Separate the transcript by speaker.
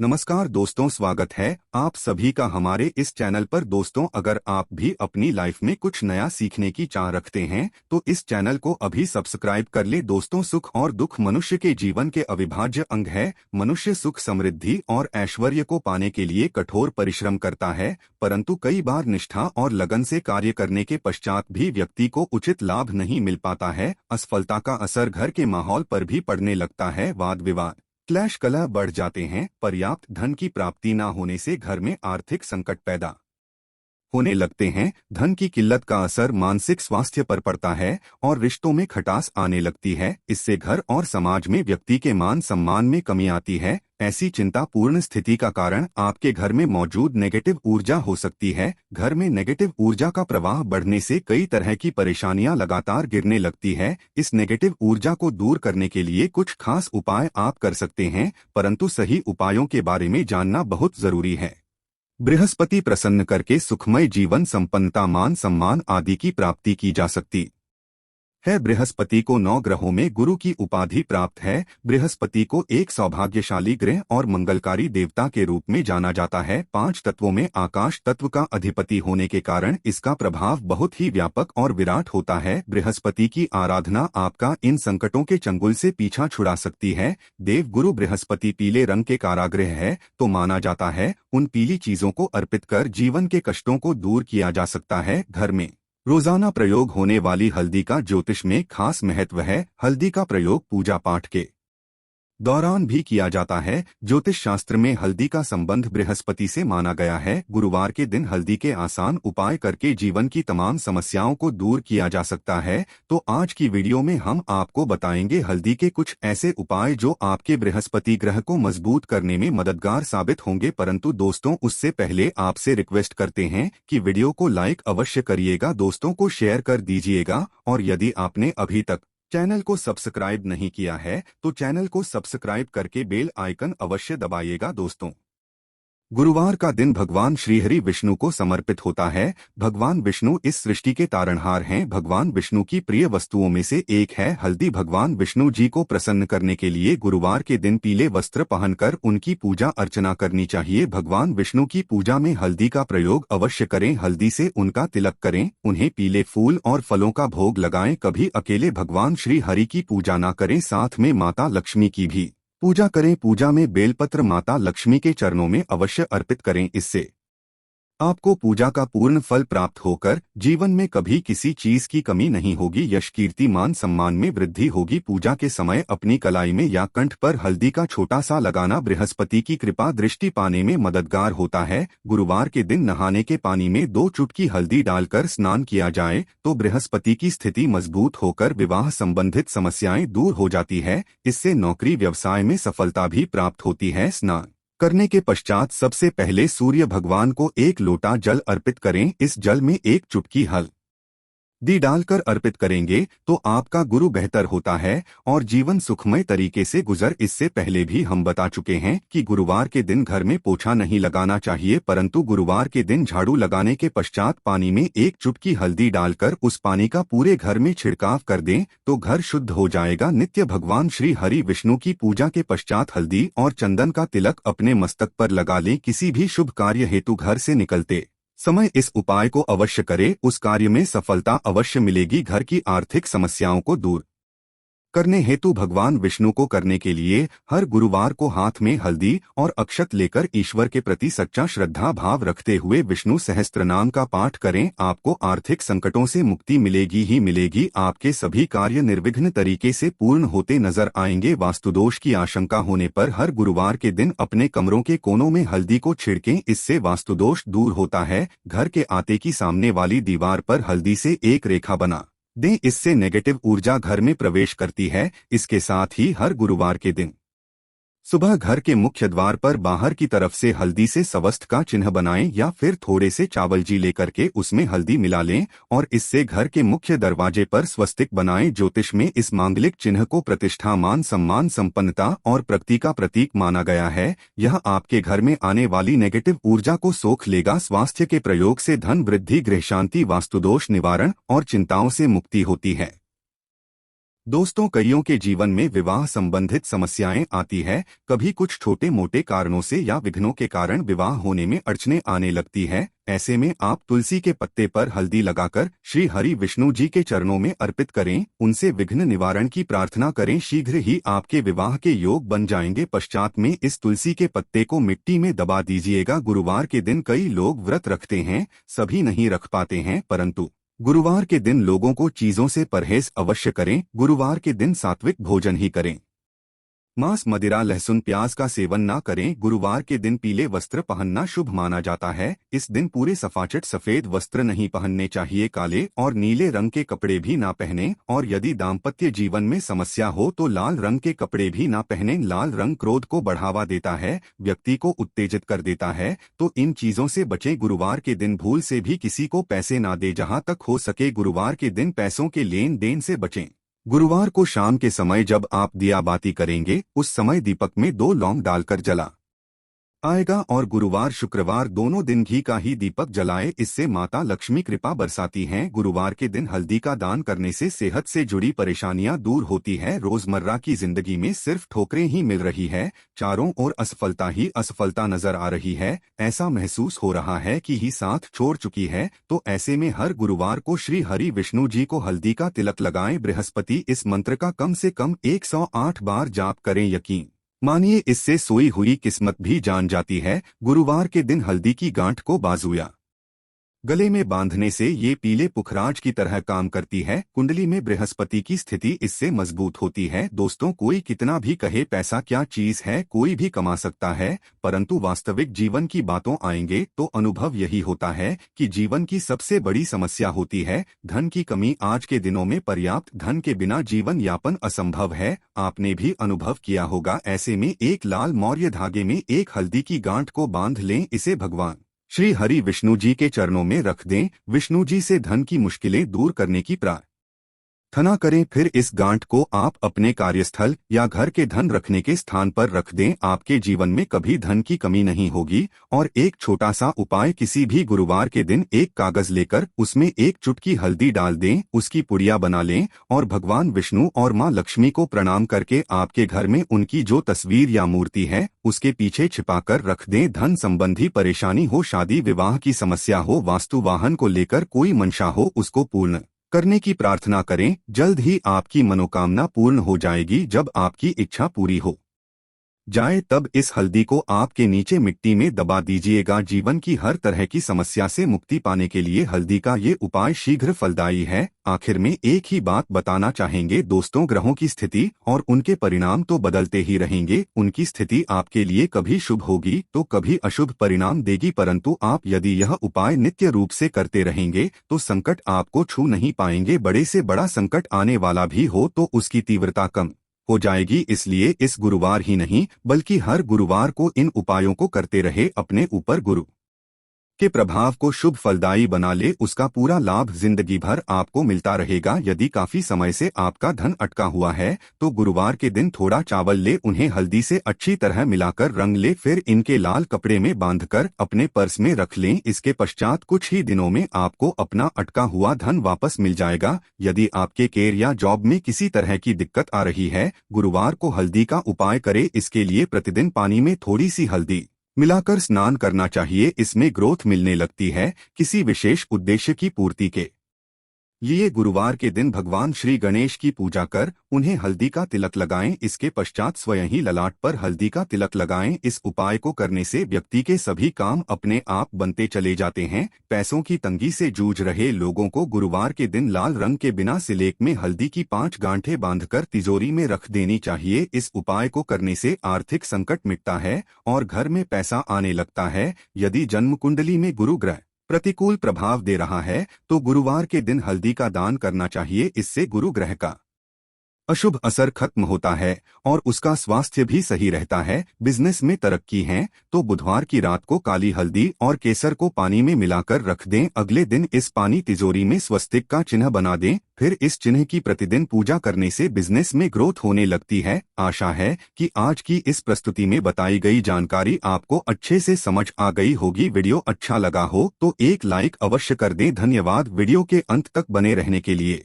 Speaker 1: नमस्कार दोस्तों, स्वागत है आप सभी का हमारे इस चैनल पर। दोस्तों, अगर आप भी अपनी लाइफ में कुछ नया सीखने की चाह रखते हैं तो इस चैनल को अभी सब्सक्राइब कर ले। दोस्तों, सुख और दुख मनुष्य के जीवन के अविभाज्य अंग है। मनुष्य सुख, समृद्धि और ऐश्वर्य को पाने के लिए कठोर परिश्रम करता है, परंतु कई बार निष्ठा और लगन से कार्य करने के पश्चात भी व्यक्ति को उचित लाभ नहीं मिल पाता है। असफलता का असर घर के माहौल पर भी पड़ने लगता है। वाद विवाद, क्लेश, कलह बढ़ जाते हैं। पर्याप्त धन की प्राप्ति न होने से घर में आर्थिक संकट पैदा होने लगते हैं। धन की किल्लत का असर मानसिक स्वास्थ्य पर पड़ता है और रिश्तों में खटास आने लगती है। इससे घर और समाज में व्यक्ति के मान सम्मान में कमी आती है। ऐसी चिंतापूर्ण स्थिति का कारण आपके घर में मौजूद नेगेटिव ऊर्जा हो सकती है। घर में नेगेटिव ऊर्जा का प्रवाह बढ़ने से कई तरह की परेशानियां लगातार गिरने लगती है। इस नेगेटिव ऊर्जा को दूर करने के लिए कुछ खास उपाय आप कर सकते हैं, परंतु सही उपायों के बारे में जानना बहुत जरूरी है। बृहस्पति प्रसन्न करके सुखमय जीवन, संपन्नता, मान सम्मान आदि की प्राप्ति की जा सकती है। बृहस्पति को 9 ग्रहों में गुरु की उपाधि प्राप्त है। बृहस्पति को एक सौभाग्यशाली ग्रह और मंगलकारी देवता के रूप में जाना जाता है। 5 तत्वों में आकाश तत्व का अधिपति होने के कारण इसका प्रभाव बहुत ही व्यापक और विराट होता है। बृहस्पति की आराधना आपका इन संकटों के चंगुल से पीछा छुड़ा सकती है। देव गुरु बृहस्पति पीले रंग के कारागृह है, तो माना जाता है उन पीली चीजों को अर्पित कर जीवन के कष्टों को दूर किया जा सकता है। घर में रोजाना प्रयोग होने वाली हल्दी का ज्योतिष में खास महत्व है। हल्दी का प्रयोग पूजा पाठ के दौरान भी किया जाता है। ज्योतिष शास्त्र में हल्दी का संबंध बृहस्पति से माना गया है। गुरुवार के दिन हल्दी के आसान उपाय करके जीवन की तमाम समस्याओं को दूर किया जा सकता है। तो आज की वीडियो में हम आपको बताएंगे हल्दी के कुछ ऐसे उपाय जो आपके बृहस्पति ग्रह को मजबूत करने में मददगार साबित होंगे। परंतु दोस्तों, उससे पहले आपसे रिक्वेस्ट करते हैं कि वीडियो को लाइक अवश्य करिएगा, दोस्तों को शेयर कर दीजिएगा, और यदि आपने अभी तक चैनल को सब्सक्राइब नहीं किया है तो चैनल को सब्सक्राइब करके बेल आइकन अवश्य दबाइएगा। दोस्तों, गुरुवार का दिन भगवान श्रीहरि विष्णु को समर्पित होता है। भगवान विष्णु इस सृष्टि के तारणहार हैं। भगवान विष्णु की प्रिय वस्तुओं में से एक है हल्दी। भगवान विष्णु जी को प्रसन्न करने के लिए गुरुवार के दिन पीले वस्त्र पहनकर उनकी पूजा अर्चना करनी चाहिए। भगवान विष्णु की पूजा में हल्दी का प्रयोग अवश्य करें। हल्दी से उनका तिलक करें, उन्हें पीले फूल और फलों का भोग लगाएं। कभी अकेले भगवान श्री हरि की पूजा न करें, साथ में माता लक्ष्मी की भी पूजा करें। पूजा में बेलपत्र माता लक्ष्मी के चरणों में अवश्य अर्पित करें। इससे आपको पूजा का पूर्ण फल प्राप्त होकर जीवन में कभी किसी चीज की कमी नहीं होगी। यश, कीर्ति, मान सम्मान में वृद्धि होगी। पूजा के समय अपनी कलाई में या कंठ पर हल्दी का छोटा सा लगाना बृहस्पति की कृपा दृष्टि पाने में मददगार होता है। गुरुवार के दिन नहाने के पानी में 2 चुटकी हल्दी डालकर स्नान किया जाए तो बृहस्पति की स्थिति मजबूत होकर विवाह संबंधित समस्याएं दूर हो जाती है। इससे नौकरी व्यवसाय में सफलता भी प्राप्त होती है। स्नान करने के पश्चात सबसे पहले सूर्य भगवान को 1 लोटा जल अर्पित करें। इस जल में 1 चुटकी हल्दी डालकर अर्पित करेंगे तो आपका गुरु बेहतर होता है और जीवन सुखमय तरीके से गुजर। इससे पहले भी हम बता चुके हैं कि गुरुवार के दिन घर में पोछा नहीं लगाना चाहिए, परंतु गुरुवार के दिन झाड़ू लगाने के पश्चात पानी में 1 चुटकी हल्दी डालकर उस पानी का पूरे घर में छिड़काव कर दें तो घर शुद्ध हो जाएगा। नित्य भगवान श्री हरि विष्णु की पूजा के पश्चात हल्दी और चंदन का तिलक अपने मस्तक पर लगा लें। किसी भी शुभ कार्य हेतु घर से निकलते समय इस उपाय को अवश्य करें, उस कार्य में सफलता अवश्य मिलेगी। घर की आर्थिक समस्याओं को दूर करने हेतु भगवान विष्णु को करने के लिए हर गुरुवार को हाथ में हल्दी और अक्षत लेकर ईश्वर के प्रति सच्चा श्रद्धा भाव रखते हुए विष्णु सहस्त्रनाम का पाठ करें। आपको आर्थिक संकटों से मुक्ति मिलेगी ही मिलेगी। आपके सभी कार्य निर्विघ्न तरीके से पूर्ण होते नजर आएंगे। वास्तुदोष की आशंका होने पर हर गुरुवार के दिन अपने कमरों के कोनों में हल्दी को छिड़कें, इससे वास्तुदोष दूर होता है। घर के आते की सामने वाली दीवार पर हल्दी से एक रेखा बना दें, इससे नेगेटिव ऊर्जा घर में प्रवेश करती है। इसके साथ ही हर गुरुवार के दिन सुबह घर के मुख्य द्वार पर बाहर की तरफ से हल्दी से स्वस्ति का चिन्ह बनाएं या फिर थोड़े से चावल जी लेकर के उसमें हल्दी मिला लें और इससे घर के मुख्य दरवाजे पर स्वस्तिक बनाएं। ज्योतिष में इस मांगलिक चिन्ह को प्रतिष्ठा, मान सम्मान, संपन्नता और प्रगति का प्रतीक माना गया है। यह आपके घर में आने वाली नेगेटिव ऊर्जा को सोख लेगा। स्वास्थ्य के प्रयोग से धन वृद्धि, गृह शांति, वास्तुदोष निवारण और चिंताओं से मुक्ति होती है। दोस्तों, कईयों के जीवन में विवाह संबंधित समस्याएं आती है। कभी कुछ छोटे मोटे कारणों से या विघ्नों के कारण विवाह होने में अड़चने आने लगती है। ऐसे में आप तुलसी के पत्ते पर हल्दी लगाकर श्री हरि विष्णु जी के चरणों में अर्पित करें, उनसे विघ्न निवारण की प्रार्थना करें। शीघ्र ही आपके विवाह के योग बन जाएंगे। पश्चात में इस तुलसी के पत्ते को मिट्टी में दबा दीजिएगा। गुरुवार के दिन कई लोग व्रत रखते हैं, सभी नहीं रख पाते हैं, परंतु गुरुवार के दिन लोगों को चीजों से परहेज अवश्य करें। गुरुवार के दिन सात्विक भोजन ही करें। मांस, मदिरा, लहसुन, प्याज का सेवन ना करें। गुरुवार के दिन पीले वस्त्र पहनना शुभ माना जाता है। इस दिन पूरे सफाचट सफेद वस्त्र नहीं पहनने चाहिए। काले और नीले रंग के कपड़े भी ना पहने। और यदि दाम्पत्य जीवन में समस्या हो तो लाल रंग के कपड़े भी ना पहने। लाल रंग क्रोध को बढ़ावा देता है, व्यक्ति को उत्तेजित कर देता है, तो इन चीजों से बचें। गुरुवार के दिन भूल से भी किसी को पैसे ना दे। जहां तक हो सके गुरुवार के दिन पैसों के लेन देन से बचें। गुरुवार को शाम के समय जब आप दिया बाती करेंगे, उस समय दीपक में 2 लौंग डालकर जला आएगा। और गुरुवार शुक्रवार दोनों दिन घी का ही दीपक जलाए, इससे माता लक्ष्मी कृपा बरसाती हैं। गुरुवार के दिन हल्दी का दान करने से सेहत से जुड़ी परेशानियां दूर होती है। रोजमर्रा की जिंदगी में सिर्फ ठोकरें ही मिल रही है, चारों ओर असफलता ही असफलता नजर आ रही है। ऐसा महसूस हो रहा है कि ही साथ छोड़ चुकी है। तो ऐसे में हर गुरुवार को श्री हरि विष्णु जी को हल्दी का तिलक लगाएं। बृहस्पति इस मंत्र का कम से कम 108 बार जाप करें। यकीन मानिए, इससे सोई हुई किस्मत भी जान जाती है। गुरुवार के दिन हल्दी की गांठ को बाजू या गले में बांधने से ये पीले पुखराज की तरह काम करती है। कुंडली में बृहस्पति की स्थिति इससे मजबूत होती है। दोस्तों, कोई कितना भी कहे पैसा क्या चीज है, कोई भी कमा सकता है, परंतु वास्तविक जीवन की बातों आएंगे तो अनुभव यही होता है कि जीवन की सबसे बड़ी समस्या होती है धन की कमी। आज के दिनों में पर्याप्त धन के बिना जीवन यापन असंभव है, आपने भी अनुभव किया होगा। ऐसे में एक लाल मौर्य धागे में एक हल्दी की गांठ को बांध लें। इसे भगवान श्री हरि विष्णु जी के चरणों में रख दें। विष्णु जी से धन की मुश्किलें दूर करने की प्रार्थना करें। फिर इस गांठ को आप अपने कार्यस्थल या घर के धन रखने के स्थान पर रख दें। आपके जीवन में कभी धन की कमी नहीं होगी। और एक छोटा सा उपाय, किसी भी गुरुवार के दिन एक कागज लेकर उसमें एक चुटकी हल्दी डाल दें, उसकी पुड़िया बना लें और भगवान विष्णु और मां लक्ष्मी को प्रणाम करके आपके घर में उनकी जो तस्वीर या मूर्ति है उसके पीछे छिपाकर रख दें। धन संबंधी परेशानी हो, शादी विवाह की समस्या हो, वास्तु वाहन को लेकर कोई मंशा हो, उसको पूर्ण करने की प्रार्थना करें। जल्द ही आपकी मनोकामना पूर्ण हो जाएगी। जब आपकी इच्छा पूरी हो जाए तब इस हल्दी को आपके नीचे मिट्टी में दबा दीजिएगा। जीवन की हर तरह की समस्या से मुक्ति पाने के लिए हल्दी का ये उपाय शीघ्र फलदायी है। आखिर में एक ही बात बताना चाहेंगे दोस्तों, ग्रहों की स्थिति और उनके परिणाम तो बदलते ही रहेंगे। उनकी स्थिति आपके लिए कभी शुभ होगी तो कभी अशुभ परिणाम देगी, परंतु आप यदि यह उपाय नित्य रूप से करते रहेंगे तो संकट आपको छू नहीं पाएंगे। बड़े से बड़ा संकट आने वाला भी हो तो उसकी तीव्रता कम हो जाएगी। इसलिए इस गुरुवार ही नहीं बल्कि हर गुरुवार को इन उपायों को करते रहे। अपने ऊपर गुरु के प्रभाव को शुभ फलदायी बना ले, उसका पूरा लाभ जिंदगी भर आपको मिलता रहेगा। यदि काफी समय से आपका धन अटका हुआ है तो गुरुवार के दिन थोड़ा चावल ले, उन्हें हल्दी से अच्छी तरह मिलाकर रंग ले, फिर इनके लाल कपड़े में बांधकर अपने पर्स में रख लें। इसके पश्चात कुछ ही दिनों में आपको अपना अटका हुआ धन वापस मिल जाएगा। यदि आपके कैरियर या जॉब में किसी तरह की दिक्कत आ रही है, गुरुवार को हल्दी का उपाय करें। इसके लिए प्रतिदिन पानी में थोड़ी सी हल्दी मिलाकर स्नान करना चाहिए। इसमें ग्रोथ मिलने लगती है। किसी विशेष उद्देश्य की पूर्ति के लिए गुरुवार के दिन भगवान श्री गणेश की पूजा कर उन्हें हल्दी का तिलक लगाएं। इसके पश्चात स्वयं ही ललाट पर हल्दी का तिलक लगाएं। इस उपाय को करने से व्यक्ति के सभी काम अपने आप बनते चले जाते हैं। पैसों की तंगी से जूझ रहे लोगों को गुरुवार के दिन लाल रंग के बिना सिलेक में हल्दी की 5 गांठें बांधकर तिजोरी में रख देनी चाहिए। इस उपाय को करने से आर्थिक संकट मिटता है और घर में पैसा आने लगता है। यदि जन्म कुंडली में गुरु ग्रह प्रतिकूल प्रभाव दे रहा है तो गुरुवार के दिन हल्दी का दान करना चाहिए। इससे गुरु ग्रह का अशुभ असर खत्म होता है और उसका स्वास्थ्य भी सही रहता है। बिजनेस में तरक्की है तो बुधवार की रात को काली हल्दी और केसर को पानी में मिलाकर रख दें। अगले दिन इस पानी तिजोरी में स्वस्तिक का चिन्ह बना दें। फिर इस चिन्ह की प्रतिदिन पूजा करने से बिजनेस में ग्रोथ होने लगती है। आशा है कि आज की इस प्रस्तुति में बताई गई जानकारी आपको अच्छे से समझ आ गई होगी। वीडियो अच्छा लगा हो तो एक लाइक अवश्य कर दें। धन्यवाद वीडियो के अंत तक बने रहने के लिए।